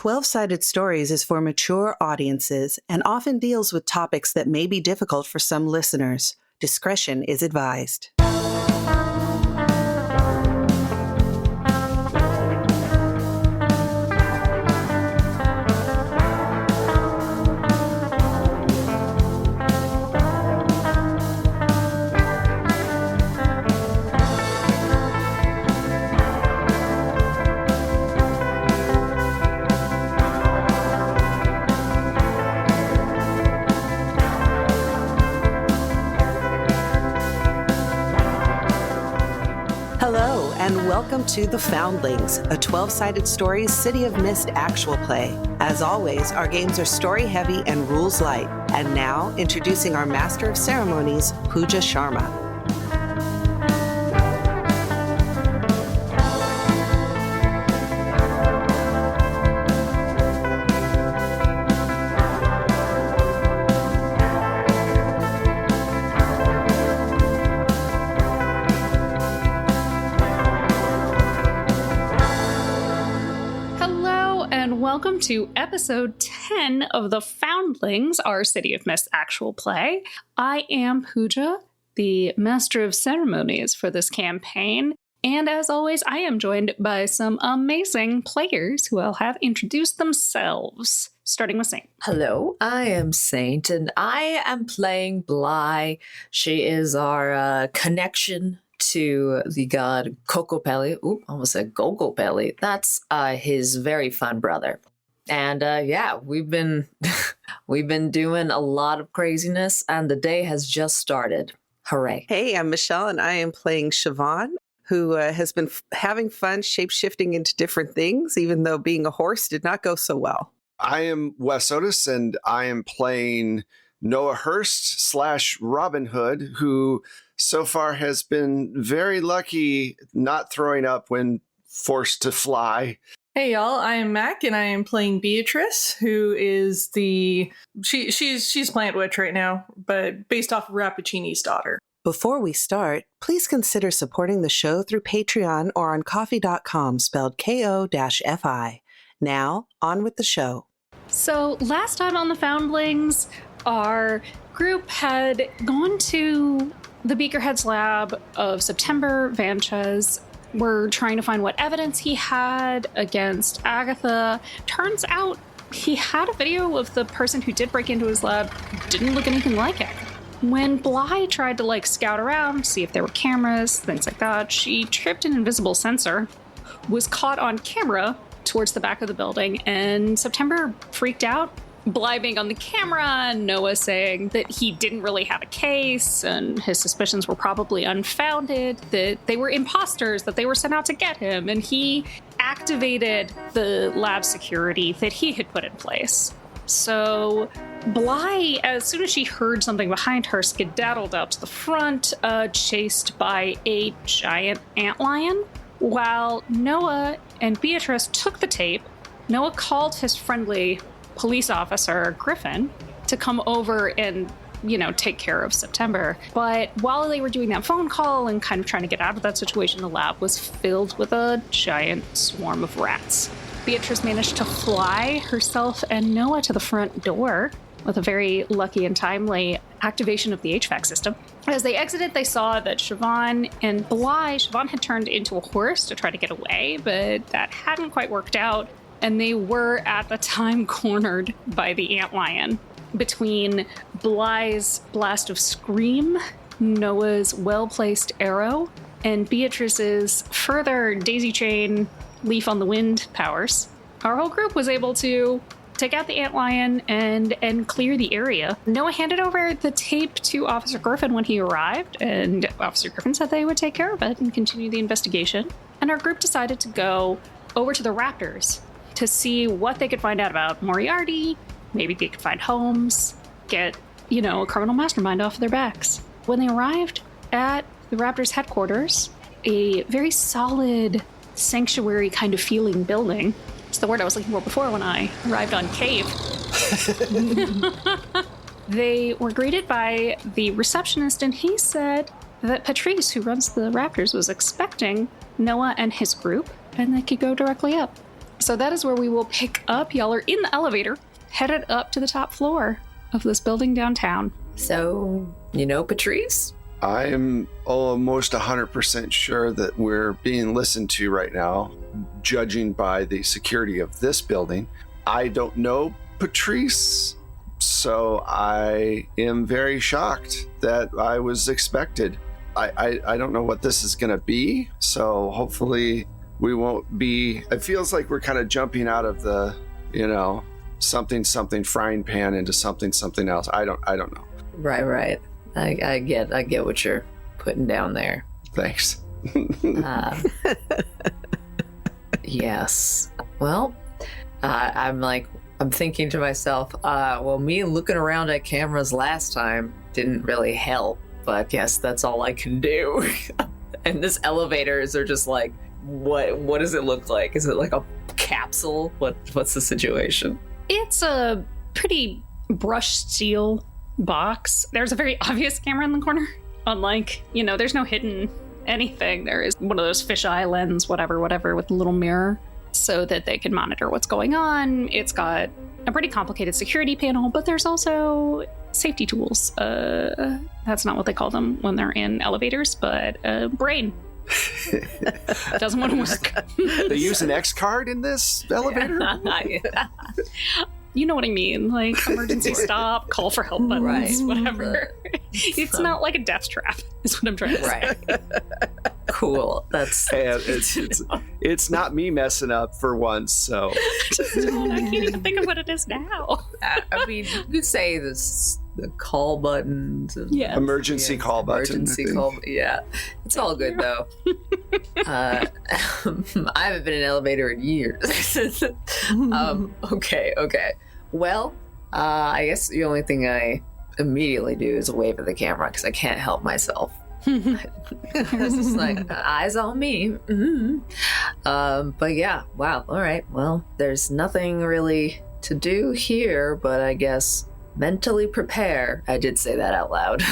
12-Sided Stories is for mature audiences and often deals with topics that may be difficult for some listeners. Discretion is advised. Hello, and welcome to The Foundlings, a 12-Sided Stories City of Mist actual play. As always, our games are story-heavy and rules-light. And now, introducing our Master of Ceremonies, Pooja Sharma. Welcome to episode 10 of The Foundlings, our City of Mist actual play. I am Pooja, the Master of Ceremonies for this campaign, and as always, I am joined by some amazing players who will have introduced themselves, starting with Saint. Hello, I am Saint, and I am playing Bly. She is our connection to the god Kokopelli. Ooh, almost said Gogopelli. That's his very fun brother. And we've been doing a lot of craziness, and the day has just started. Hooray. Hey, I'm Michelle, and I am playing Siobhan, who has been having fun shape-shifting into different things, even though being a horse did not go so well. I am Wes Otis, and I am playing Noah Hurst / Robin Hood, who so far has been very lucky not throwing up when forced to fly. Hey y'all, I am Mac, and I am playing Beatrice, who is she's Plant Witch right now, but based off of Rappuccini's daughter. Before we start, please consider supporting the show through Patreon or on Ko-fi, spelled Ko-fi. Now, on with the show. So last time on The Foundlings, our group had gone to the Beakerhead's lab of September. Vanchez were trying to find what evidence he had against Agatha. Turns out he had a video of the person who did break into his lab. Didn't look anything like Agatha. When Bly tried to scout around, see if there were cameras, things like that, she tripped an invisible sensor, was caught on camera towards the back of the building, and September freaked out. Bly being on the camera, Noah saying that he didn't really have a case and his suspicions were probably unfounded, that they were imposters, that they were sent out to get him, and he activated the lab security that he had put in place. So Bly, as soon as she heard something behind her, skedaddled out to the front, chased by a giant antlion, while Noah and Beatrice took the tape. Noah called his friendly police officer, Griffin, to come over and, take care of September. But while they were doing that phone call and kind of trying to get out of that situation, the lab was filled with a giant swarm of rats. Beatrice managed to fly herself and Noah to the front door with a very lucky and timely activation of the HVAC system. As they exited, they saw that Siobhan and Bly, Siobhan had turned into a horse to try to get away, but that hadn't quite worked out. And they were, at the time, cornered by the antlion. Between Bly's blast of scream, Noah's well-placed arrow, and Beatrice's further daisy chain leaf on the wind powers, our whole group was able to take out the antlion and clear the area. Noah handed over the tape to Officer Griffin when he arrived, and Officer Griffin said they would take care of it and continue the investigation. And our group decided to go over to the Raptors to see what they could find out about Moriarty. Maybe they could find Holmes, get, a criminal mastermind off their backs. When they arrived at the Raptors headquarters, a very solid sanctuary kind of feeling building. It's the word I was looking for before when I arrived on Cave. They were greeted by the receptionist, and he said that Patrice, who runs the Raptors, was expecting Noah and his group, and they could go directly up. So that is where we will pick up. Y'all are in the elevator, headed up to the top floor of this building downtown. So, Patrice? I am almost 100% sure that we're being listened to right now, judging by the security of this building. I don't know Patrice, so I am very shocked that I was expected. I don't know what this is going to be, so hopefully we won't be... It feels like we're kind of jumping out of the, something frying pan into something else. I don't know. Right. I get what you're putting down there. Thanks. Yes. Well, I'm thinking to myself, me looking around at cameras last time didn't really help, but I guess that's all I can do. And this elevators are just like, what does it look like? Is it like a capsule? What's the situation? It's a pretty brushed steel box. There's a very obvious camera in the corner. Unlike, there's no hidden anything. There is one of those fisheye lens, whatever, with a little mirror so that they can monitor what's going on. It's got a pretty complicated security panel, but there's also safety tools. That's not what they call them when they're in elevators, but brain. Doesn't want to work. They use an X card in this elevator? You know what I mean, like emergency stop, call for help buttons, Right. Whatever. It's not like a death trap, is what I'm trying to say. Cool. That's it's not me messing up for once, so I can't even think of what it is now. I mean, you could say this the call buttons. And, Yeah. emergency call button. Emergency call. Yeah, it's all good though. I haven't been in an elevator in years. Okay. Well, I guess the only thing I immediately do is wave at the camera because I can't help myself. It's just like eyes on me. Mm-hmm. But yeah, wow. All right. Well, there's nothing really to do here, but I guess mentally prepare. I did say that out loud.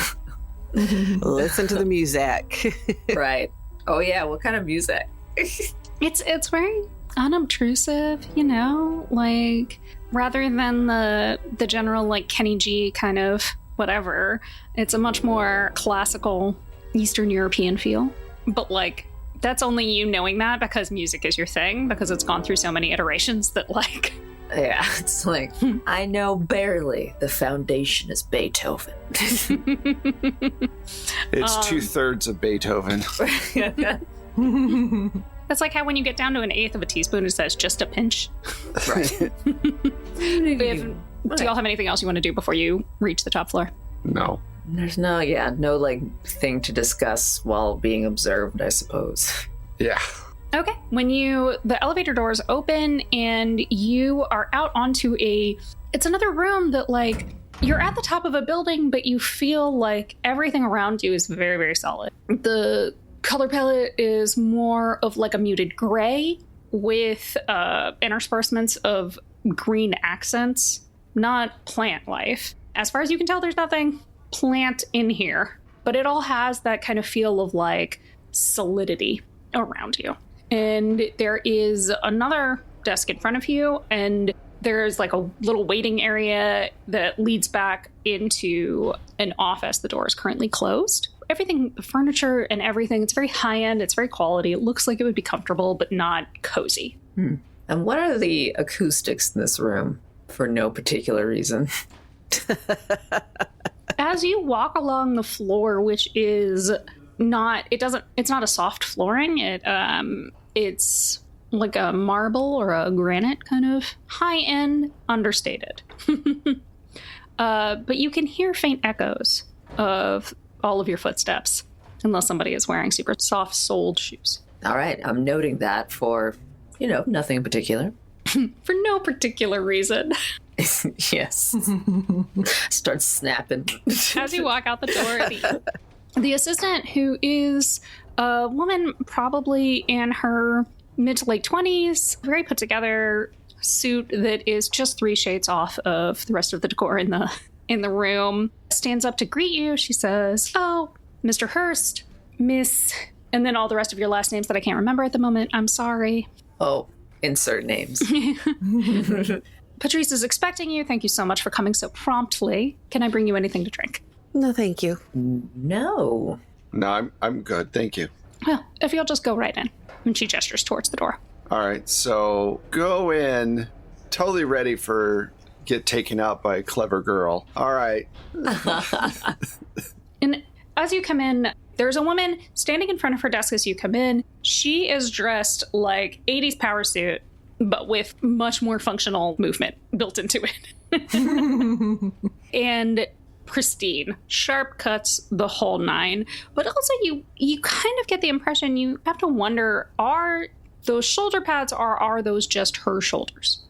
Listen to the music. Right. Oh yeah. What kind of music? It's very unobtrusive, like rather than the general like Kenny G kind of whatever. It's a much more classical Eastern European feel. But like that's only you knowing that because music is your thing, because it's gone through so many iterations that like yeah, it's like I know barely the foundation is Beethoven. It's 2/3 of Beethoven. That's like how when you get down to an eighth of a teaspoon, it says just a pinch. Right. Do y'all have anything else you want to do before you reach the top floor? No. There's no like thing to discuss while being observed, I suppose. Yeah. Okay. When the elevator doors open and you are out onto it's another room that like you're at the top of a building, but you feel like everything around you is very, very solid. The color palette is more of like a muted gray with interspersements of green accents, not plant life. As far as you can tell, there's nothing plant in here, but it all has that kind of feel of like solidity around you. And there is another desk in front of you, and there's like a little waiting area that leads back into an office. The door is currently closed. Everything, the furniture and everything, it's very high-end, it's very quality. It looks like it would be comfortable, but not cozy. And what are the acoustics in this room for no particular reason? As you walk along the floor, which is it's not a soft flooring. It's like a marble or a granite kind of high-end, understated. But you can hear faint echoes of all of your footsteps, unless somebody is wearing super soft-soled shoes. All right, I'm noting that for, nothing in particular. For no particular reason. Yes. Start snapping. As you walk out the door, the assistant, who is a woman probably in her mid to late 20s, very put together suit that is just 3 shades off of the rest of the decor in the room, stands up to greet you. She says, "Oh, Mr. Hurst, Miss," and then all the rest of your last names that I can't remember at the moment. I'm sorry. Oh, insert names. Patrice is expecting you. Thank you so much for coming so promptly. Can I bring you anything to drink? No, thank you. No. No, I'm good. Thank you. Well, if you'll just go right in. And she gestures towards the door. All right, so go in, totally ready for get taken out by a clever girl. All right. And as you come in, there's a woman standing in front of her desk as you come in. She is dressed like 80s power suit, but with much more functional movement built into it. And pristine, sharp cuts, the whole nine. But also you kind of get the impression, you have to wonder, are those shoulder pads or are those just her shoulders?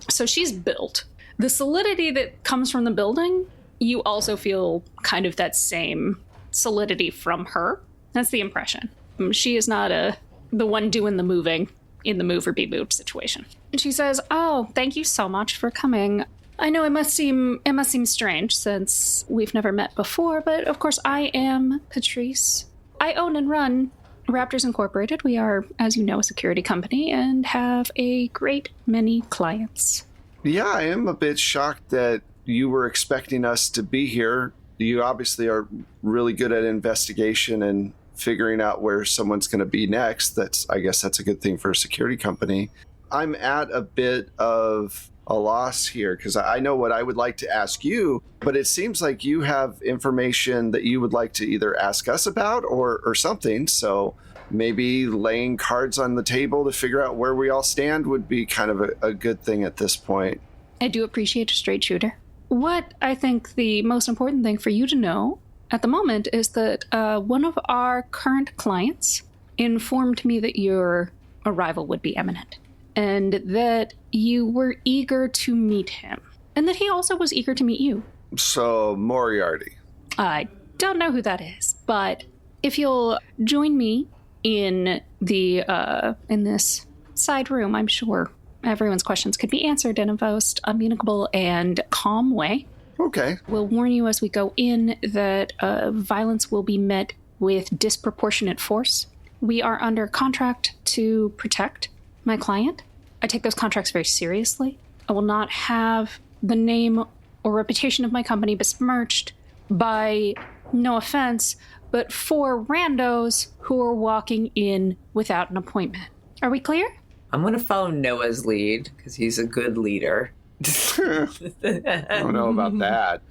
So she's built. The solidity that comes from the building, you also feel kind of that same solidity from her. That's the impression. She is not the one doing the moving in the move or be moved situation. And she says, "Oh, thank you so much for coming. I know it must seem strange since we've never met before, but of course I am Patrice. I own and run Raptors Incorporated. We are, as you know, a security company and have a great many clients." Yeah, I am a bit shocked that you were expecting us to be here. You obviously are really good at investigation and figuring out where someone's going to be next. I guess that's a good thing for a security company. I'm at a bit of a loss here because I know what I would like to ask you, but it seems like you have information that you would like to either ask us about or something. So maybe laying cards on the table to figure out where we all stand would be kind of a good thing at this point. I do appreciate a straight shooter. What I think the most important thing for you to know at the moment is that one of our current clients informed me that your arrival would be imminent and that you were eager to meet him and that he also was eager to meet you. So Moriarty. I don't know who that is, but if you'll join me in this side room, I'm sure everyone's questions could be answered in a most amenable and calm way. Okay. We'll warn you as we go in that violence will be met with disproportionate force. We are under contract to protect my client. I take those contracts very seriously. I will not have the name or reputation of my company besmirched by, no offense, but 4 randos who are walking in without an appointment. Are we clear? I'm going to follow Noah's lead because he's a good leader. I don't know about that.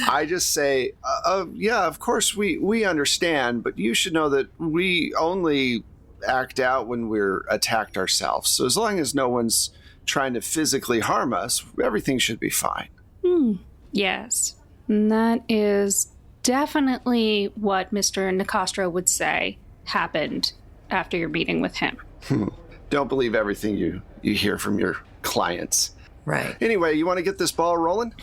I just say, yeah, of course we understand, but you should know that we only act out when we're attacked ourselves. So as long as no one's trying to physically harm us, everything should be fine. Yes. And that is definitely what Mr. Nicastro would say happened after your meeting with him. Don't believe everything you hear from your clients. Right. Anyway, you want to get this ball rolling?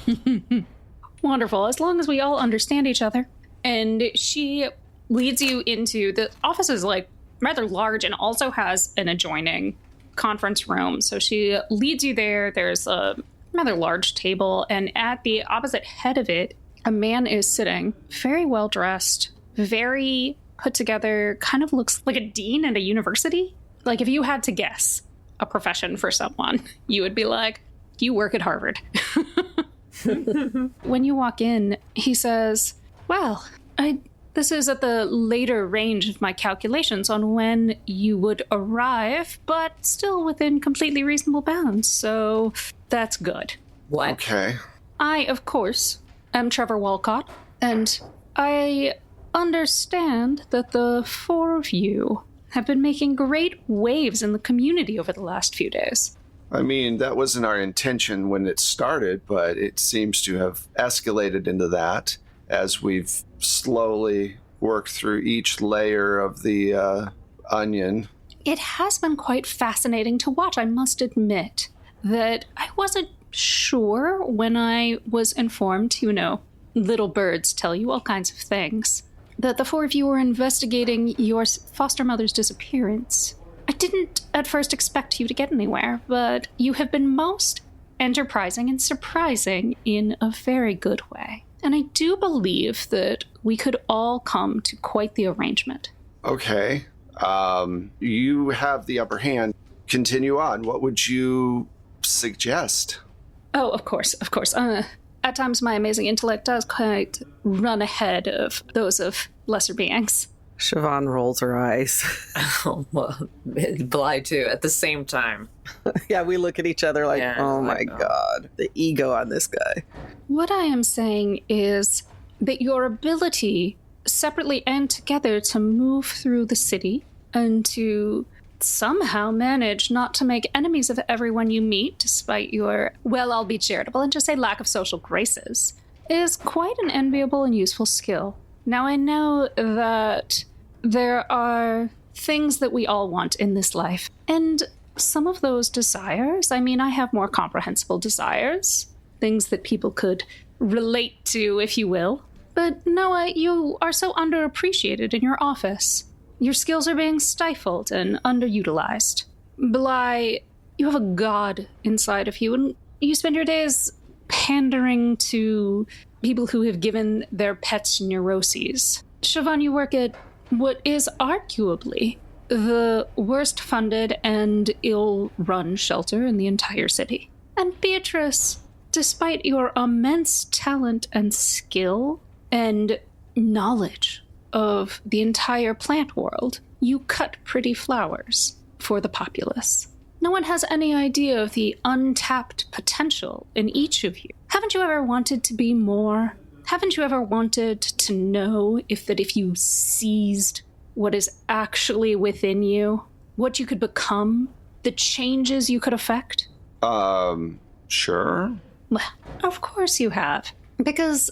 Wonderful. As long as we all understand each other. And she leads you into the office is like rather large and also has an adjoining conference room. So she leads you there. There's a rather large table. And at the opposite head of it, a man is sitting, very well dressed, very put together, kind of looks like a dean at a university. Like if you had to guess a profession for someone, you would be like, you work at Harvard. When you walk in, he says, well, this is at the later range of my calculations on when you would arrive, but still within completely reasonable bounds. So that's good. What? Okay. I, of course, am Trevor Walcott, and I understand that the 4 of you have been making great waves in the community over the last few days. I mean, that wasn't our intention when it started, but it seems to have escalated into that as we've slowly worked through each layer of the onion. It has been quite fascinating to watch, I must admit, that I wasn't sure when I was informed, little birds tell you all kinds of things, that the 4 of you were investigating your foster mother's disappearance. I didn't at first expect you to get anywhere, but you have been most enterprising and surprising in a very good way. And I do believe that we could all come to quite the arrangement. Okay. You have the upper hand. continue on, what would you suggest? Oh, of course. At times, my amazing intellect does quite run ahead of those of lesser beings. Siobhan rolls her eyes. Oh, well, Bly too, at the same time. Yeah, we look at each other like, oh my God, the ego on this guy. What I am saying is that your ability, separately and together, to move through the city and to somehow manage not to make enemies of everyone you meet, despite your, well, I'll be charitable and just say lack of social graces, is quite an enviable and useful skill. Now, I know that there are things that we all want in this life, and some of those desires, I mean, I have more comprehensible desires, things that people could relate to, if you will. But Noah, you are so underappreciated in your office. Your skills are being stifled and underutilized. Bly, you have a god inside of you, and you spend your days pandering to people who have given their pets neuroses. Siobhan, you work at what is arguably the worst funded and ill-run shelter in the entire city. And Beatrice, despite your immense talent and skill and knowledge of the entire plant world, you cut pretty flowers for the populace. No one has any idea of the untapped potential in each of you. Haven't you ever wanted to be more? Haven't you ever wanted to know if you seized what is actually within you, what you could become, the changes you could affect? Sure. Well, of course you have. Because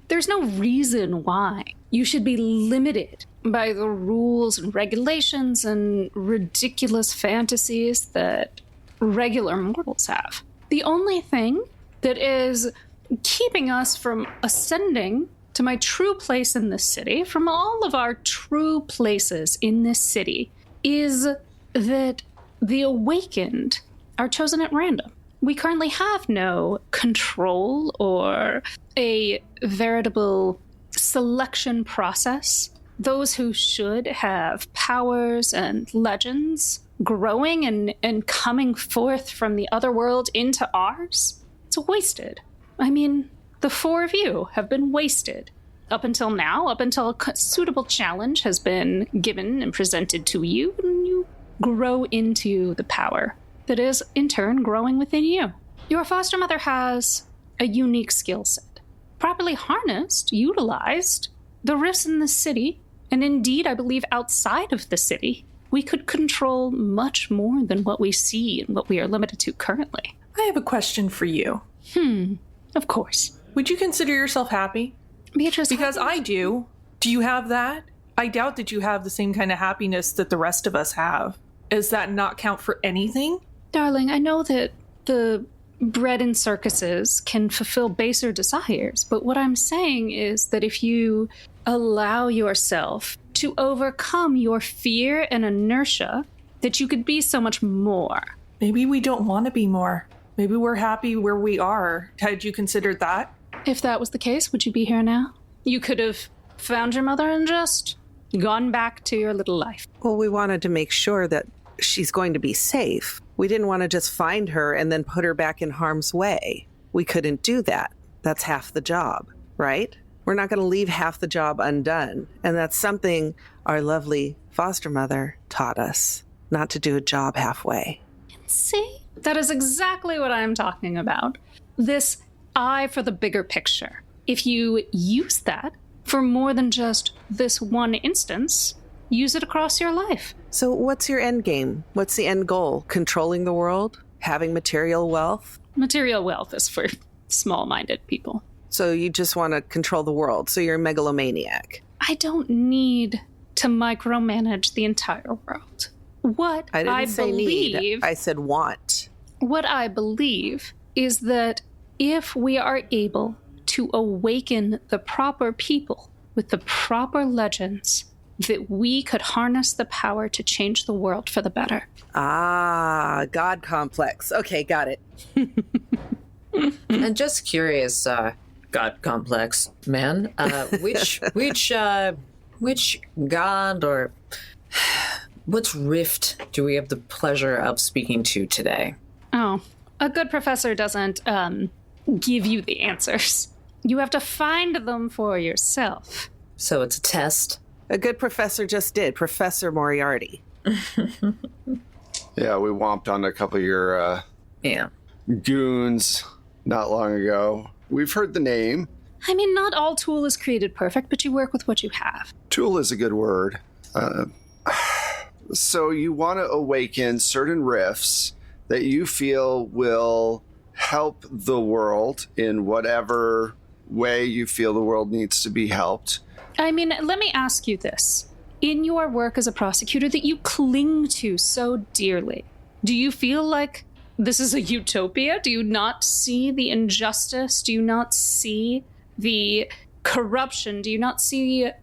there's no reason why you should be limited by the rules and regulations and ridiculous fantasies that regular mortals have. The only thing that is keeping us from ascending to my true place in this city, from all of our true places in this city, is that the awakened are chosen at random. We currently have no control or a veritable selection process. Those who should have powers and legends growing and coming forth from the other world into ours, it's wasted. I mean, the four of you have been wasted up until now, up until a suitable challenge has been given and presented to you, and you grow into the power that is, in turn, growing within you. Your foster mother has a unique skill set. Properly harnessed, utilized, the rifts in the city, and indeed, I believe, outside of the city, we could control much more than what we see and what we are limited to currently. I have a question for you. Of course. Would you consider yourself happy? Beatrice, Because I do. Do you have that? I doubt that you have the same kind of happiness that the rest of us have. Does that not count for anything? darling, I know that the bred in circuses can fulfill baser desires, but what I'm saying is that if you allow yourself to overcome your fear and inertia, that you could be so much more. Maybe we don't want to be more. Maybe we're happy where we are. Had you considered that? If that was the case, would you be here now? You could have found your mother and just gone back to your little life. Well, we wanted to make sure that she's going to be safe. We didn't want to just find her and then put her back in harm's way. We couldn't do that. That's half the job, right? We're not going to leave half the job undone. And that's something our lovely foster mother taught us, not to do a job halfway. See? That is exactly what I'm talking about. This eye for the bigger picture. If you use that for more than just this one instance, use it across your life. So what's your end game? What's the end goal? Controlling the world? Having material wealth? Material wealth is for small-minded people. So you just want to control the world. So you're a megalomaniac. I don't need to micromanage the entire world. What I didn't say believe, need. I said want. What I believe is that if we are able to awaken the proper people with the proper legends, that we could harness the power to change the world for the better. Ah, God complex. Okay, got it. And just curious, God complex man, which god or What rift do we have the pleasure of speaking to today? Oh, a good professor doesn't give you the answers. You have to find them for yourself. So it's a test? A good professor just did, Professor Moriarty. Yeah, we whomped on a couple of your goons not long ago. We've heard the name. I mean, not all tool is created perfect, but you work with what you have. Tool is a good word. So you want to awaken certain rifts that you feel will help the world in whatever way you feel the world needs to be helped. I mean, let me ask you this. In your work as a prosecutor that you cling to so dearly, do you feel like this is a utopia? Do you not see the injustice? Do you not see the corruption? Do you not see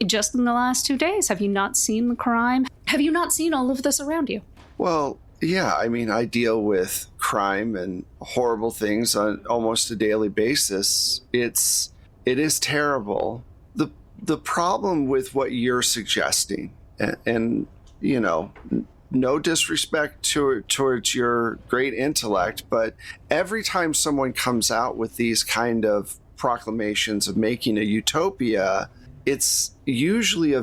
just in the last 2 days, have you not seen the crime? Have you not seen all of this around you? Well, yeah, I deal with crime and horrible things on almost a daily basis. It is terrible. The problem with what you're suggesting, and you know, no disrespect towards your great intellect, but every time someone comes out with these kind of proclamations of making a utopia, it's usually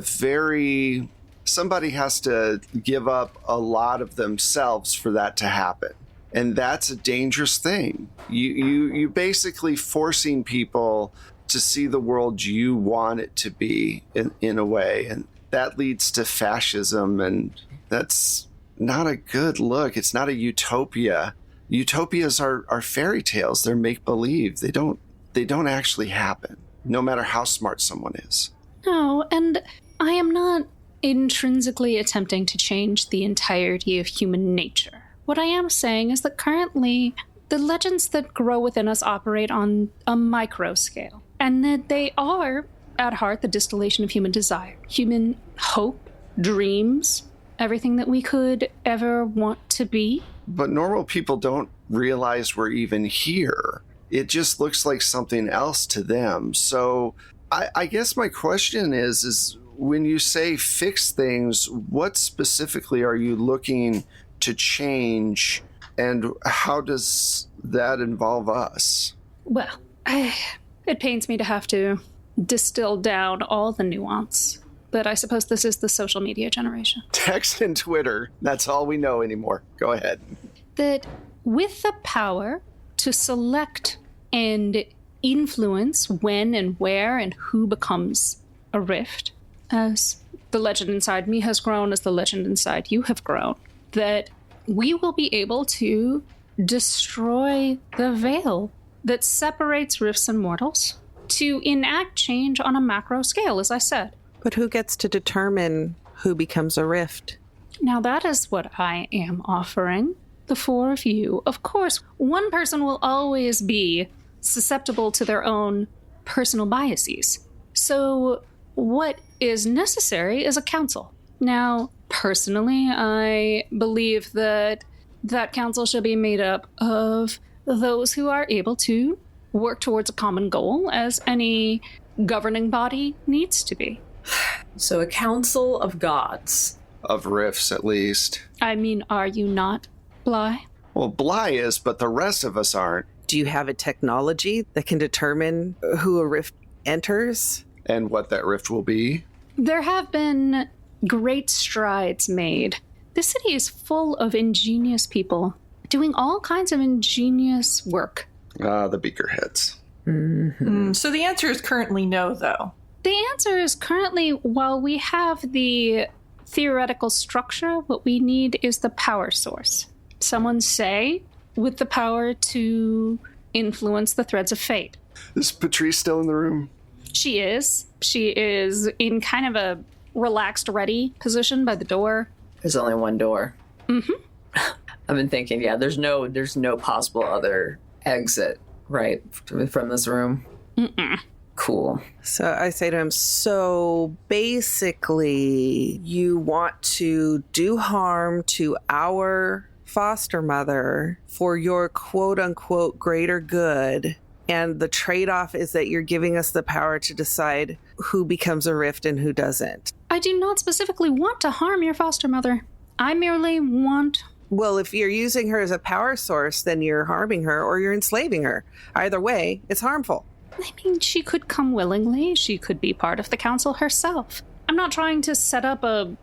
somebody has to give up a lot of themselves for that to happen. And that's a dangerous thing. You basically forcing people to see the world you want it to be in a way. And that leads to fascism, and that's not a good look. It's not a utopia. Utopias are fairy tales. They're make-believe. They don't actually happen, no matter how smart someone is. No, and I am not intrinsically attempting to change the entirety of human nature. What I am saying is that currently the legends that grow within us operate on a micro scale, and that they are, at heart, the distillation of human desire, human hope, dreams, everything that we could ever want to be. But normal people don't realize we're even here. It just looks like something else to them. So I guess my question is when you say fix things, what specifically are you looking to change, and how does that involve us? Well, it pains me to have to distill down all the nuance, but I suppose this is the social media generation. Text and Twitter, that's all we know anymore. Go ahead. That with the power to select and influence when and where and who becomes a rift, as the legend inside me has grown, as the legend inside you have grown, that we will be able to destroy the veil that separates rifts and mortals, to enact change on a macro scale, as I said. But who gets to determine who becomes a rift? Now that is what I am offering the four of you. Of course, one person will always be susceptible to their own personal biases. So what is necessary is a council. Now, personally, I believe that council should be made up of those who are able to work towards a common goal, as any governing body needs to be. So a council of gods. Of rifts, at least. I mean, are you not, Bly? Well, Bly is, but the rest of us aren't. Do you have a technology that can determine who a rift enters? And what that rift will be? There have been great strides made. This city is full of ingenious people doing all kinds of ingenious work. The beakerheads. Mm-hmm. So the answer is currently no, though. The answer is currently, while we have the theoretical structure, what we need is the power source. Someone say, with the power to influence the threads of fate. Is Patrice still in the room? She is. She is in kind of a relaxed, ready position by the door. There's only one door. Mm-hmm. I've been thinking, there's no possible other exit, right, from this room. Mm-mm. Cool. So I say to him, so basically you want to do harm to our foster mother for your quote unquote greater good. And the trade-off is that you're giving us the power to decide who becomes a rift and who doesn't. I do not specifically want to harm your foster mother. I merely want... Well, if you're using her as a power source, then you're harming her or you're enslaving her. Either way, it's harmful. I mean, she could come willingly. She could be part of the council herself. I'm not trying to set up a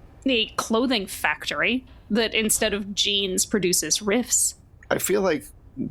clothing factory that instead of jeans produces rifts. I feel like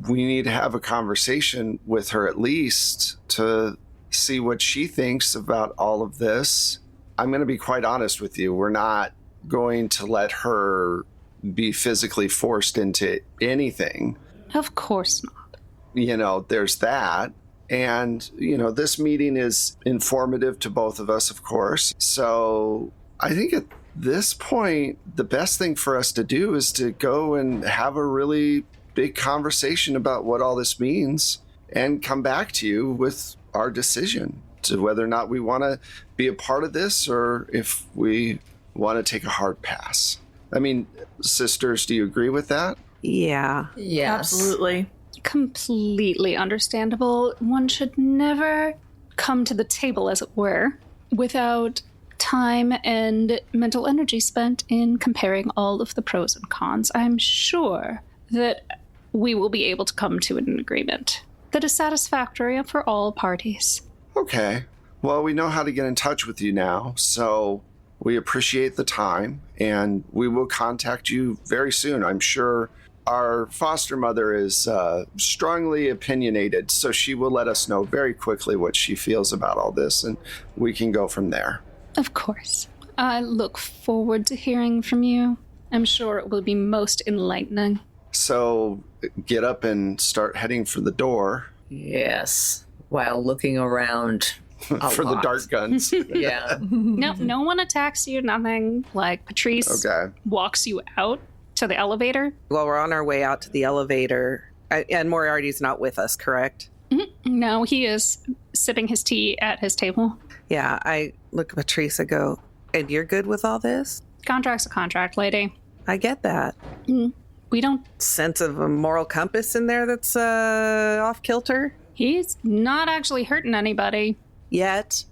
we need to have a conversation with her at least to see what she thinks about all of this. I'm going to be quite honest with you. We're not going to let her be physically forced into anything. Of course not. You know, there's that. And, you know, this meeting is informative to both of us, of course. So I think at this point, the best thing for us to do is to go and have a really big conversation about what all this means and come back to you with our decision to whether or not we want to be a part of this or if we want to take a hard pass. I mean, sisters, do you agree with that? Yeah. Yes. Absolutely. Completely understandable. One should never come to the table, as it were, without time and mental energy spent in comparing all of the pros and cons. I'm sure that we will be able to come to an agreement that is satisfactory for all parties. Okay. Well, we know how to get in touch with you now, so we appreciate the time, and we will contact you very soon. I'm sure our foster mother is strongly opinionated, so she will let us know very quickly what she feels about all this, and we can go from there. Of course. I look forward to hearing from you. I'm sure it will be most enlightening. So get up and start heading for the door. Yes. While looking around for the dart guns. Yeah. No one attacks you, nothing. Like, Patrice walks you out to the elevator. Well, we're on our way out to the elevator, and Moriarty's not with us, correct? Mm-hmm. No, he is sipping his tea at his table. Yeah, I look at Patrice and go, and you're good with all this? Contract's a contract, lady. I get that. We don't... Sense of a moral compass in there that's off kilter? He's not actually hurting anybody. Yet.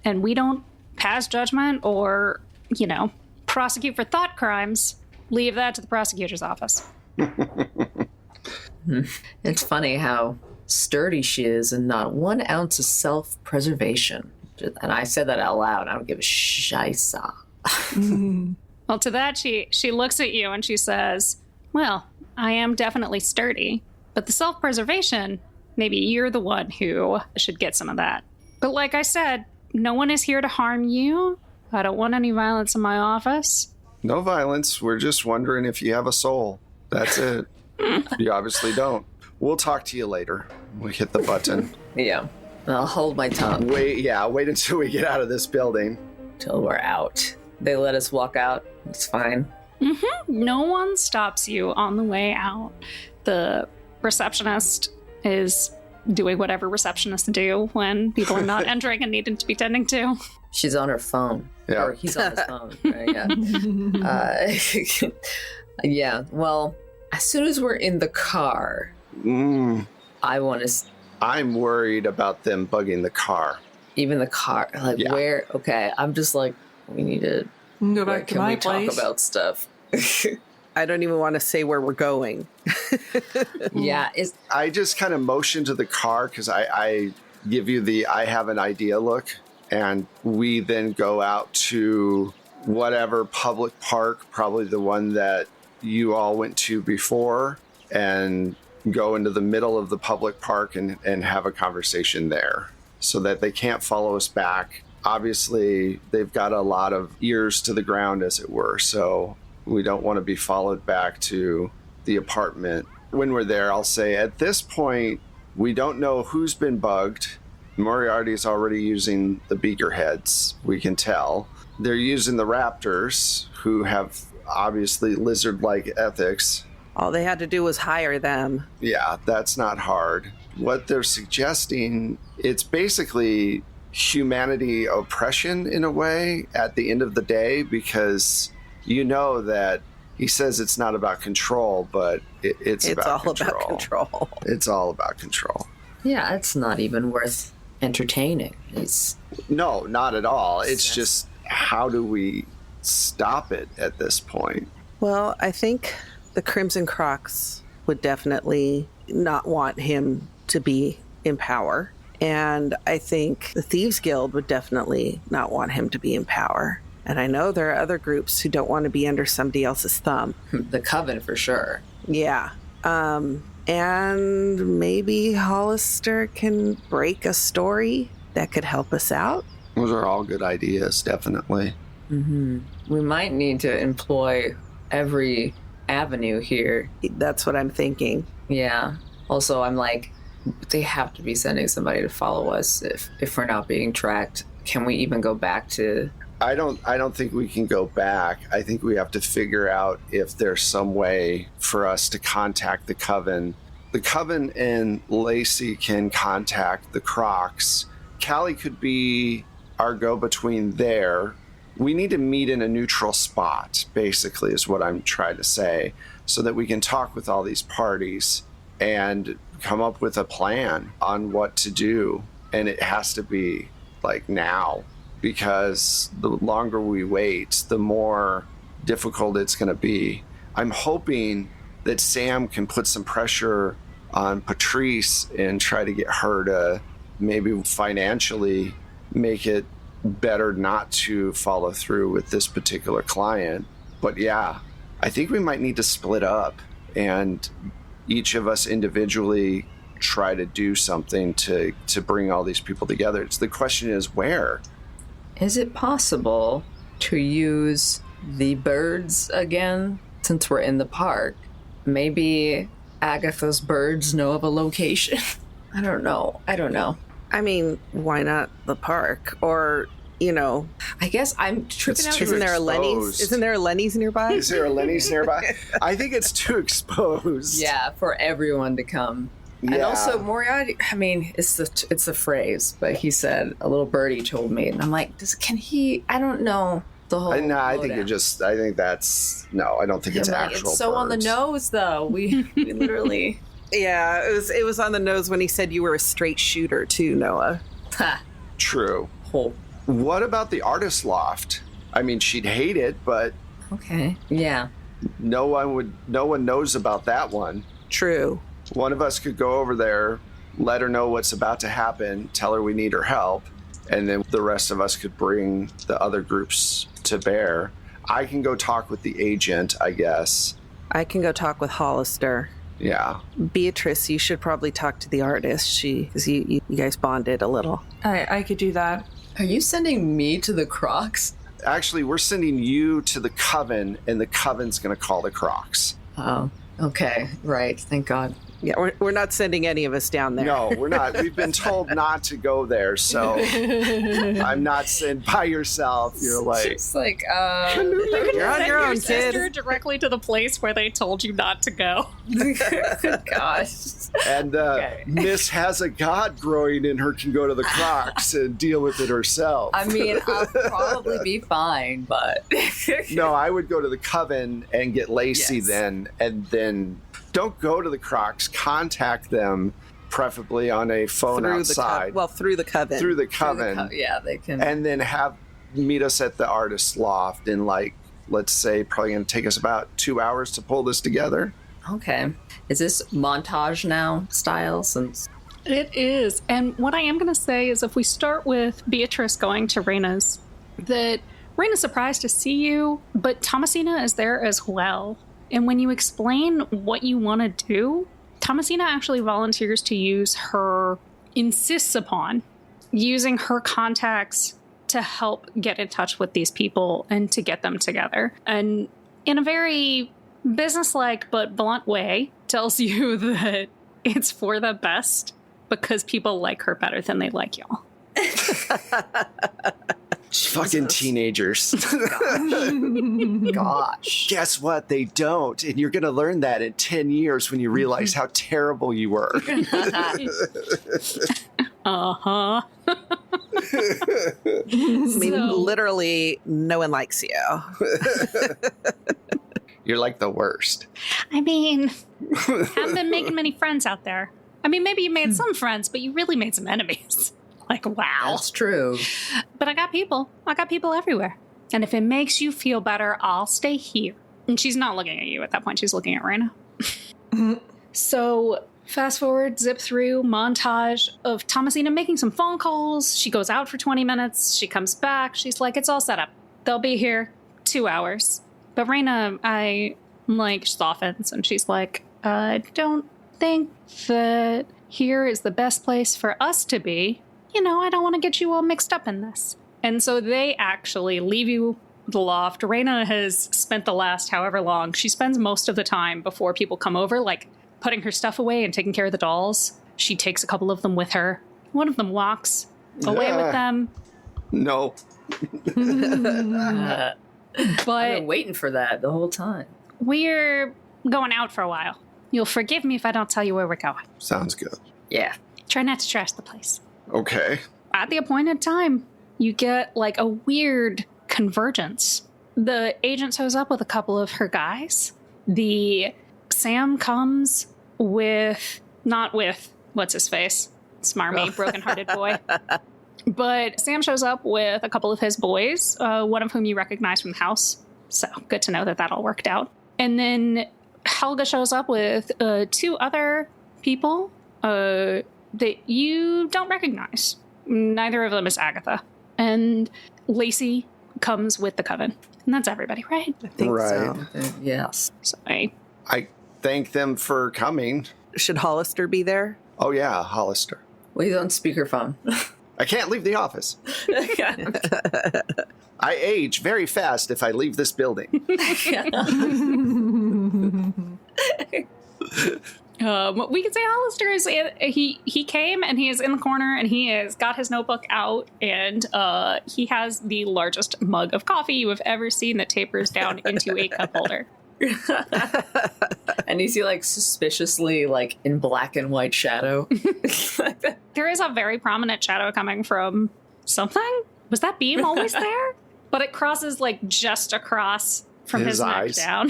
And we don't pass judgment or, prosecute for thought crimes. Leave that to the prosecutor's office. It's funny how sturdy she is and not 1 ounce of self-preservation. And I said that out loud. I don't give a shisa. Well, to that, she looks at you and she says, well, I am definitely sturdy, but the self-preservation, maybe you're the one who should get some of that. But like I said, no one is here to harm you. I don't want any violence in my office. No violence. We're just wondering if you have a soul. That's it. You obviously don't. We'll talk to you later. We hit the button. Yeah. I'll hold my tongue. Wait until we get out of this building. Till we're out. They let us walk out. It's fine. Mm-hmm. No one stops you on the way out. The receptionist is doing whatever receptionists do when people are not entering and needing to be tending to. She's on her phone. Yeah. Or he's on his phone. Right? Yeah. Yeah. Well, as soon as we're in the car, I want to... I'm worried about them bugging the car. Even the car. Like, where... Okay, I'm just like, we need to... Go back to my place. Can we talk about stuff? I don't even want to say where we're going. Yeah. I just kind of motion to the car because I give you the I have an idea look. And we then go out to whatever public park, probably the one that you all went to before, and go into the middle of the public park and have a conversation there so that they can't follow us back. Obviously, they've got a lot of ears to the ground, as it were, so we don't want to be followed back to the apartment. When we're there, I'll say, at this point, we don't know who's been bugged. Moriarty's already using the beaker heads, we can tell. They're using the raptors, who have obviously lizard-like ethics. All they had to do was hire them. Yeah, that's not hard. What they're suggesting, it's basically humanity oppression in a way at the end of the day, because you know that he says it's not about control, but it's about control. About control. It's all about control. Yeah, it's not even worth entertaining. No, not at all. It's just how do we stop it at this point? Well, I think the Crimson Crocs would definitely not want him to be in power. And I think the Thieves Guild would definitely not want him to be in power. And I know there are other groups who don't want to be under somebody else's thumb. The Coven, for sure. Yeah. And maybe Hollister can break a story that could help us out. Those are all good ideas, definitely. Mm-hmm. We might need to employ every avenue here. That's what I'm thinking. Yeah. Also, I'm like, they have to be sending somebody to follow us if we're not being tracked. Can we even go back to... I don't think we can go back. I think we have to figure out if there's some way for us to contact the Coven. The Coven and Lacey can contact the Crocs. Callie could be our go-between there. We need to meet in a neutral spot, basically, is what I'm trying to say, so that we can talk with all these parties and come up with a plan on what to do. And it has to be, like, now. Because the longer we wait, the more difficult it's going to be. I'm hoping that Sam can put some pressure on Patrice and try to get her to maybe financially make it better not to follow through with this particular client. But yeah, I think we might need to split up and each of us individually try to do something to bring all these people together. The question is where? Is it possible to use the birds again since we're in the park? Maybe Agatha's birds know of a location. I don't know. I mean, why not the park? Or, I guess I'm tripping out. Isn't there a Lenny's? Isn't there a Lenny's nearby? Is there a Lenny's nearby? I think it's too exposed. Yeah, for everyone to come. Yeah. And also Moriarty, I mean, it's a phrase, but he said, a little birdie told me. And I'm like, can he, I don't know the whole No, I think lowdown. I think that's, no, I don't think it's I'm like, actual it's so on the birds. nose, though. We literally... Yeah, it was on the nose when he said you were a straight shooter too, Noah. Ha. True. Oh, What about the artist loft? I mean, she'd hate it, but okay. Yeah. no one knows about that one. True. One of us could go over there, let her know what's about to happen, tell her we need her help, and then the rest of us could bring the other groups to bear. I can go talk with the agent, I guess. I can go talk with Hollister. Yeah. Beatrice, you should probably talk to the artist. Because you guys bonded a little. I could do that. Are you sending me to the Crocs? Actually, we're sending you to the Coven, and the Coven's going to call the Crocs. Oh, okay. Right. Thank God. Yeah, we're not sending any of us down there. No, we're not. We've been told not to go there, so I'm not sent by yourself. You're like, It's like, You're on your own, sister kid. directly to the place where they told you not to go. gosh. and Okay. Miss has a god growing in her, can go to the Crocs and deal with it herself. I mean, I'll probably be fine, but... No, I would go to the Coven and get Lacey Yes. then, and then don't go to the Crocs. Contact them, preferably on a phone outside. Through the Coven. Through the Coven. Yeah, they can... And then meet us at the artist's loft in, like, let's say, probably going to take us about 2 hours to pull this together. Okay. Is this montage now style since... It is. And what I am going to say is if we start with Beatrice going to Raina's, that Raina's surprised to see you, but Thomasina is there as well. And when you explain what you want to do, Thomasina actually volunteers to insists upon using her contacts to help get in touch with these people and to get them together. And in a very businesslike but blunt way, tells you that it's for the best because people like her better than they like y'all. Fucking teenagers. Gosh. Guess what? They don't. And you're going to learn that in 10 years when you realize how terrible you were. Uh-huh. I mean, literally, no one likes you. You're like the worst. I mean, haven't been making many friends out there. I mean, maybe you made some friends, but you really made some enemies. Like, wow. That's true. But I got people. I got people everywhere. And if it makes you feel better, I'll stay here. And she's not looking at you at that point. She's looking at Raina. So fast forward, zip through, montage of Thomasina making some phone calls. She goes out for 20 minutes. She comes back. She's like, it's all set up. They'll be here 2 hours. But Raina, softens. And she's like, I don't think that here is the best place for us to be. You know, I don't want to get you all mixed up in this. And so they actually leave you the loft. Raina has spent the last however long. She spends most of the time before people come over, like putting her stuff away and taking care of the dolls. She takes a couple of them with her. One of them walks away with them. No. I've But been waiting for that the whole time. we're going out for a while. You'll forgive me if I don't tell you where we're going. Sounds good. Yeah. Try not to trash the place. Okay. At the appointed time, you get like a weird convergence. The agent shows up with a couple of her guys. Sam comes with, not with, what's his face? Smarmy, broken-hearted boy. But Sam shows up with a couple of his boys, one of whom you recognize from the house. So good to know that all worked out. And then Helga shows up with 2 other people that you don't recognize. Neither of them is Agatha. And Lacey comes with the coven. And that's everybody, right? I think Right. so. Yes. So I thank them for coming. Should Hollister be there? Oh, yeah, Hollister. Well, he's on speakerphone. I can't leave the office. I age very fast if I leave this building. We can say Hollister is he came and he is in the corner and he has got his notebook out and he has the largest mug of coffee you have ever seen that tapers down into a cup holder. And is he like suspiciously like in black and white shadow? There is a very prominent shadow coming from something. Was that beam always there? But it crosses like just across from his neck eyes. down.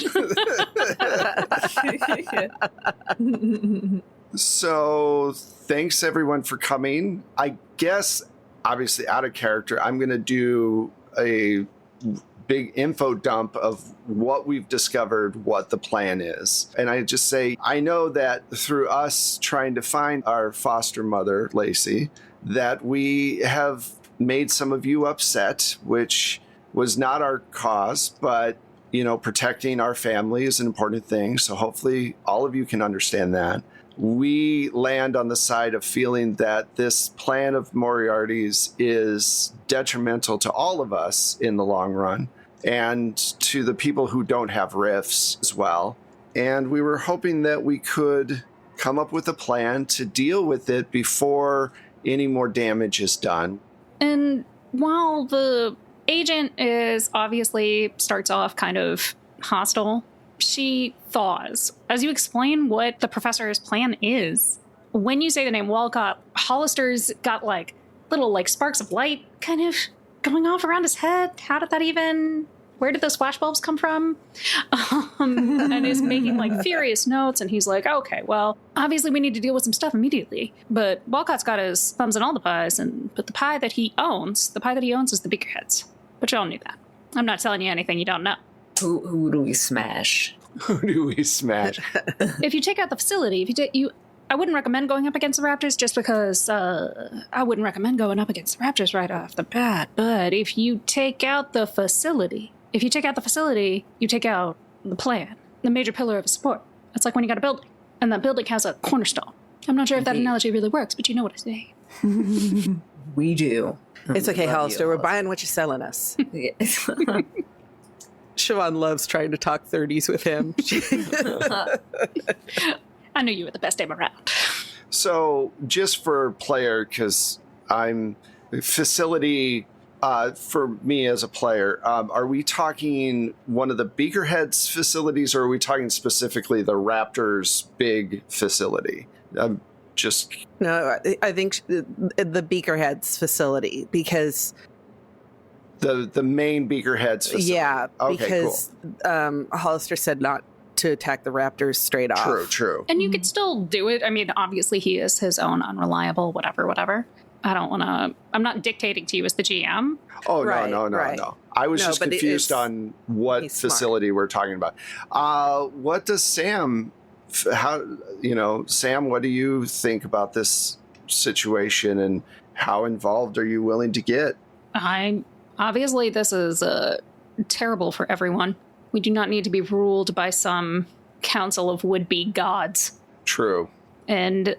So thanks everyone for coming. I guess, obviously out of character, I'm going to do a big info dump of what we've discovered, what the plan is. And I just say, I know that through us trying to find our foster mother, Lacey, that we have made some of you upset, which was not our cause, but you know, protecting our family is an important thing. So hopefully all of you can understand that. We land on the side of feeling that this plan of Moriarty's is detrimental to all of us in the long run and to the people who don't have rifts as well. And we were hoping that we could come up with a plan to deal with it before any more damage is done. And while the agent starts off kind of hostile, she thaws. As you explain what the professor's plan is, when you say the name Walcott, Hollister's got like little like sparks of light kind of going off around his head. Where did those flashbulbs come from? And is making like furious notes. And he's like, okay, well, obviously we need to deal with some stuff immediately. But Walcott's got his thumbs in all the pies. But the pie that he owns is the Beakerheads. But y'all knew that. I'm not telling you anything you don't know. Who do we smash? Who do we smash? If you take out the facility, I wouldn't recommend going up against the Raptors just because I wouldn't recommend going up against the Raptors right off the bat. But if you take out the facility, you take out the plan, the major pillar of a support. It's like when you got a building, and that building has a cornerstone. I'm not sure if that analogy really works, but you know what I say. We do. It's okay, Love Hollister. you, We're buying what you're selling us. Yes. Siobhan loves trying to talk 30s with him. I knew you were the best aim around. So just for player, because I'm facility for me as a player, are we talking one of the Beakerheads facilities or are we talking specifically the Raptors big facility? No, I think the Beakerheads facility because... The main Beakerheads facility. Yeah, okay, because cool. Hollister said not to attack the Raptors straight off. True. And you could still do it. I mean, obviously he is his own unreliable, whatever. I don't want to, I'm not dictating to you as the GM. Oh, Right, no. right. I was No, just but confused on what he's smart. facility we're talking about. What does Sam, Sam, what do you think about this situation, and how involved are you willing to get? Obviously, this is terrible for everyone. We do not need to be ruled by some council of would-be gods. True. And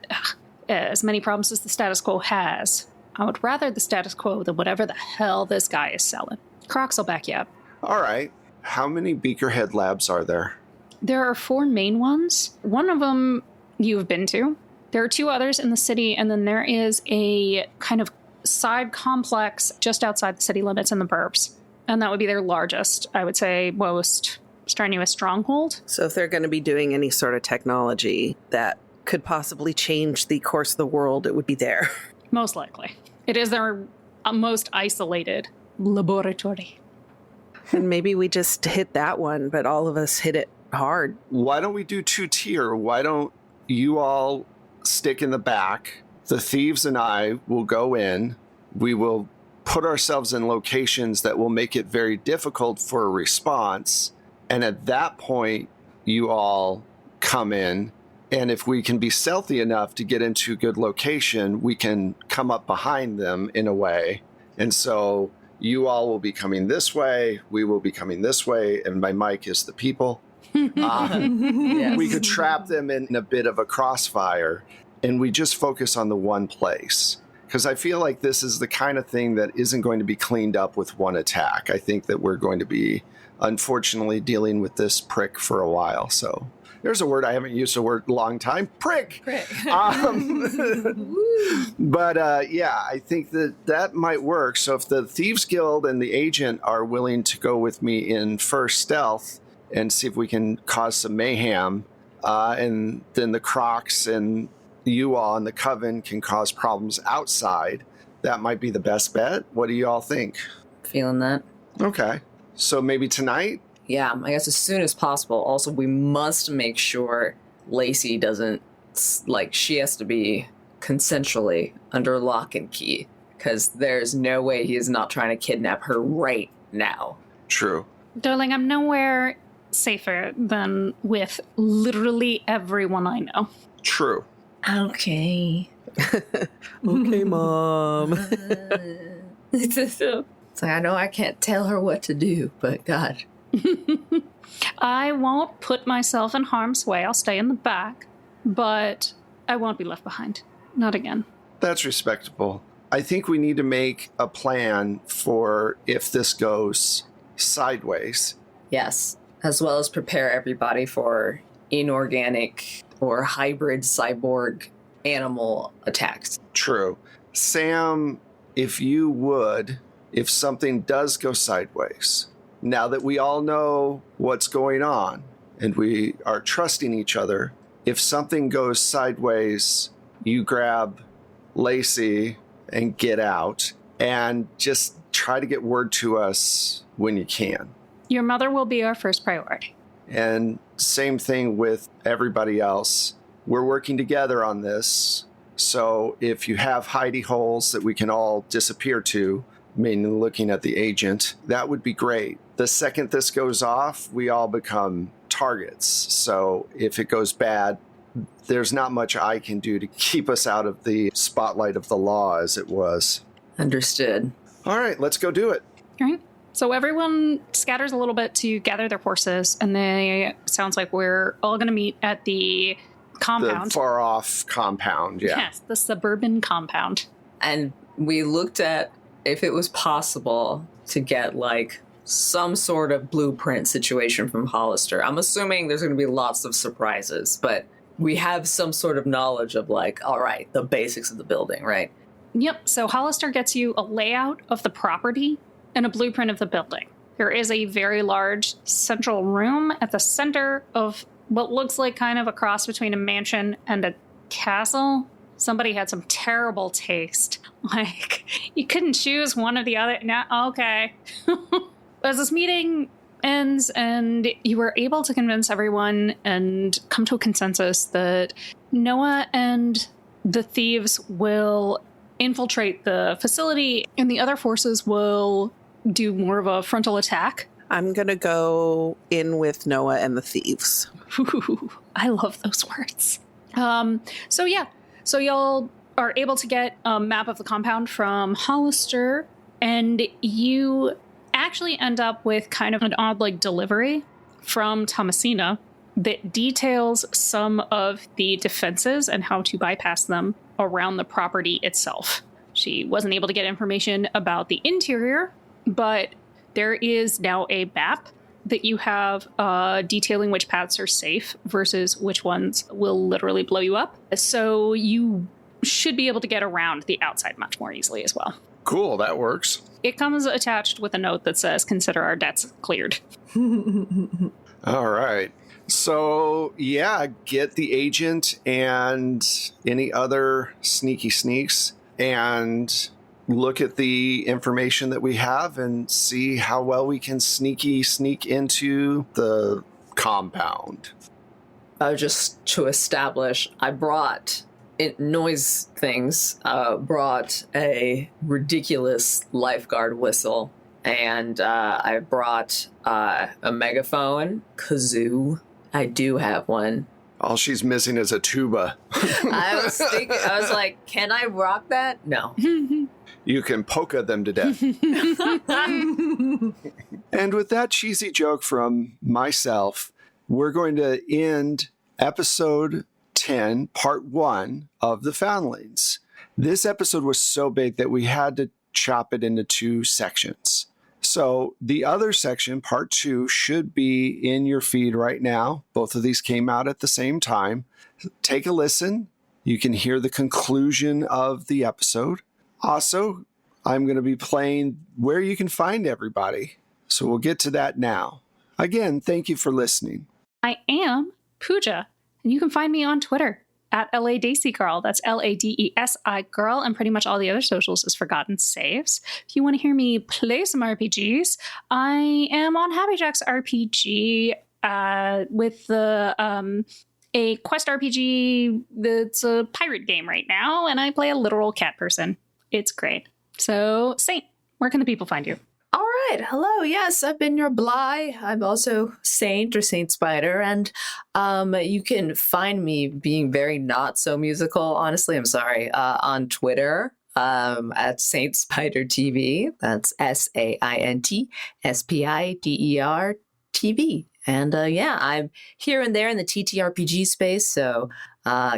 as many problems as the status quo has, I would rather the status quo than whatever the hell this guy is selling. Crocs will back you up. All right. How many Beakerhead labs are there? There are 4 main ones. One of them you've been to. There are 2 others in the city, and then there is a kind of side complex just outside the city limits in the burbs. And that would be their largest, I would say, most strenuous stronghold. So if they're going to be doing any sort of technology that could possibly change the course of the world, it would be there. Most likely. It is their most isolated laboratory. And maybe we just hit that one, but all of us hit it hard. Why don't we do 2-tier? Why don't you all stick in the back? The thieves and I will go in. We will put ourselves in locations that will make it very difficult for a response. And at that point, you all come in. And if we can be stealthy enough to get into a good location, we can come up behind them in a way. And so you all will be coming this way. We will be coming this way. And my mic is the people. Yes. We could trap them in a bit of a crossfire. And we just focus on the one place. Because I feel like this is the kind of thing that isn't going to be cleaned up with one attack. I think that we're going to be, unfortunately, dealing with this prick for a while. So there's a word I haven't used a word long time. Prick. But yeah, I think that might work. So if the Thieves Guild and the agent are willing to go with me in first stealth and see if we can cause some mayhem, and then the Crocs and you all and the Coven can cause problems outside, that might be the best bet. What do you all think? Feeling that. Okay. So maybe tonight? Yeah, I guess as soon as possible. Also, we must make sure Lacey doesn't, she has to be consensually under lock and key, because there's no way he is not trying to kidnap her right now. True. Darling, I'm nowhere safer than with literally everyone I know. True. Okay. Okay, Mom. It's like, I know I can't tell her what to do, but God. I won't put myself in harm's way. I'll stay in the back, but I won't be left behind. Not again. That's respectable. I think we need to make a plan for if this goes sideways. Yes. As well as prepare everybody for inorganic or hybrid cyborg animal attacks. True. Sam, if you would, if something does go sideways, now that we all know what's going on and we are trusting each other, if something goes sideways, you grab Lacey and get out and just try to get word to us when you can. Your mother will be our first priority. And same thing with everybody else. We're working together on this. So if you have hidey holes that we can all disappear to, mainly looking at the agent, that would be great. The second this goes off, we all become targets. So if it goes bad, there's not much I can do to keep us out of the spotlight of the law, as it was. Understood. All right, let's go do it. All right. So everyone scatters a little bit to gather their horses, and sounds like we're all going to meet at the compound. The far off compound, yeah. Yes, the suburban compound. And we looked at if it was possible to get some sort of blueprint situation from Hollister. I'm assuming there's going to be lots of surprises, but we have some sort of knowledge of all right, the basics of the building, right? Yep. So Hollister gets you a layout of the property and a blueprint of the building. There is a very large central room at the center of what looks like kind of a cross between a mansion and a castle. Somebody had some terrible taste. You couldn't choose one or the other. No, okay. As this meeting ends and you were able to convince everyone and come to a consensus that Noah and the thieves will infiltrate the facility, and the other forces will do more of a frontal attack. I'm going to go in with Noah and the thieves. Ooh, I love those words. So y'all are able to get a map of the compound from Hollister, and you actually end up with kind of an odd delivery from Thomasina that details some of the defenses and how to bypass them around the property itself. She wasn't able to get information about the interior, but there is now a map that you have detailing which paths are safe versus which ones will literally blow you up. So you should be able to get around the outside much more easily as well. Cool, that works. It comes attached with a note that says, "Consider our debts cleared." All right. So, yeah, get the agent and any other sneaky sneaks and look at the information that we have and see how well we can sneak into the compound. Just to establish, I brought noise things, brought a ridiculous lifeguard whistle, and I brought a megaphone, kazoo. I do have one. All she's missing is a tuba. I was like, can I rock that? No. You can polka them to death. And with that cheesy joke from myself, we're going to end episode 10, part 1 of the Foundlings. This episode was so big that we had to chop it into 2 sections. So the other section, part 2, should be in your feed right now. Both of these came out at the same time. Take a listen. You can hear the conclusion of the episode. Also, I'm going to be playing where you can find everybody. So we'll get to that now. Again, thank you for listening. I am Pooja, and you can find me on Twitter at LADesigirl. That's LADESI girl, and pretty much all the other socials is Forgotten Saves. If you want to hear me play some RPGs, I am on Happy Jacks RPG with the a quest RPG that's a pirate game right now, and I play a literal cat person. It's great. So, Saint, where can the people find you? All right. Hello. Yes, I've been your Bly. I'm also Saint or Saint Spider. And you can find me being very not so musical. Honestly, I'm sorry. On Twitter at Saint Spider TV. That's SAINTSPIDER TV. And I'm here and there in the TTRPG space. So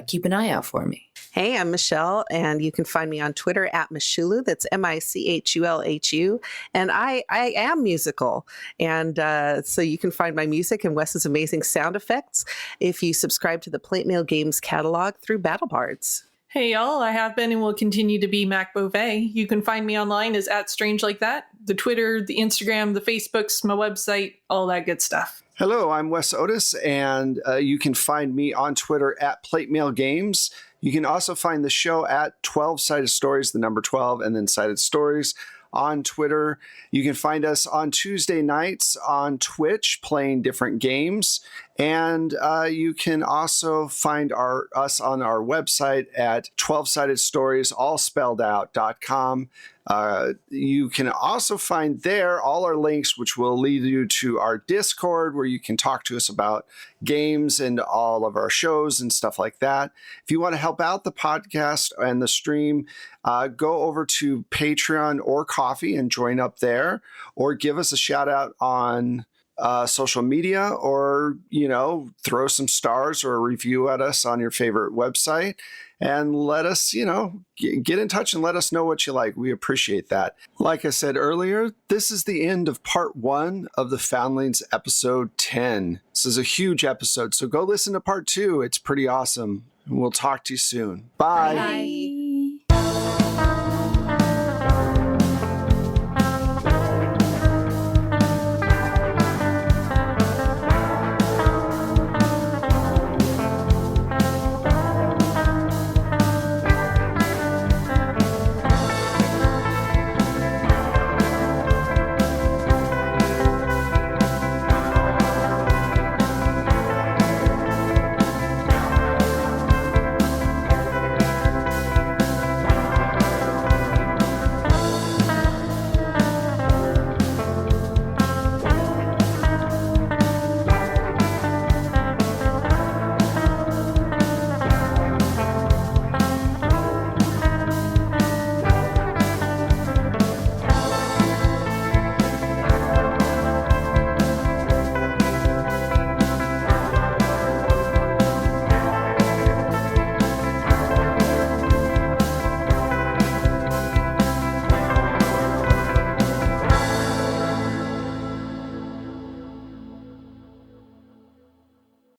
keep an eye out for me. Hey, I'm Michelle, and you can find me on Twitter at Michulu. That's MICHULHU. And I am musical. And so you can find my music and Wes's amazing sound effects if you subscribe to the Plate Mail Games catalog through BattleBards. Hey y'all, I have been and will continue to be Mac Beauvais. You can find me online as @StrangeLikeThat. The Twitter, the Instagram, the Facebooks, my website, all that good stuff. Hello, I'm Wes Otis, and you can find me on Twitter at Plate Mail Games. You can also find the show at 12 Sided Stories, the number 12, and then Sided Stories on Twitter. You can find us on Tuesday nights on Twitch playing different games. And you can also find us on our website at 12sidedstories.com. You can also find there all our links, which will lead you to our Discord, where you can talk to us about games and all of our shows and stuff like that. If you want to help out the podcast and the stream, go over to Patreon or Coffee and join up there, or give us a shout out on social media, or throw some stars or a review at us on your favorite website, and let us get in touch and let us know what you like. We appreciate that. Like I said earlier, this is the end of part 1 of the Foundlings episode 10. This is a huge episode, so go listen to part 2. It's pretty awesome. We'll talk to you soon. Bye. Bye.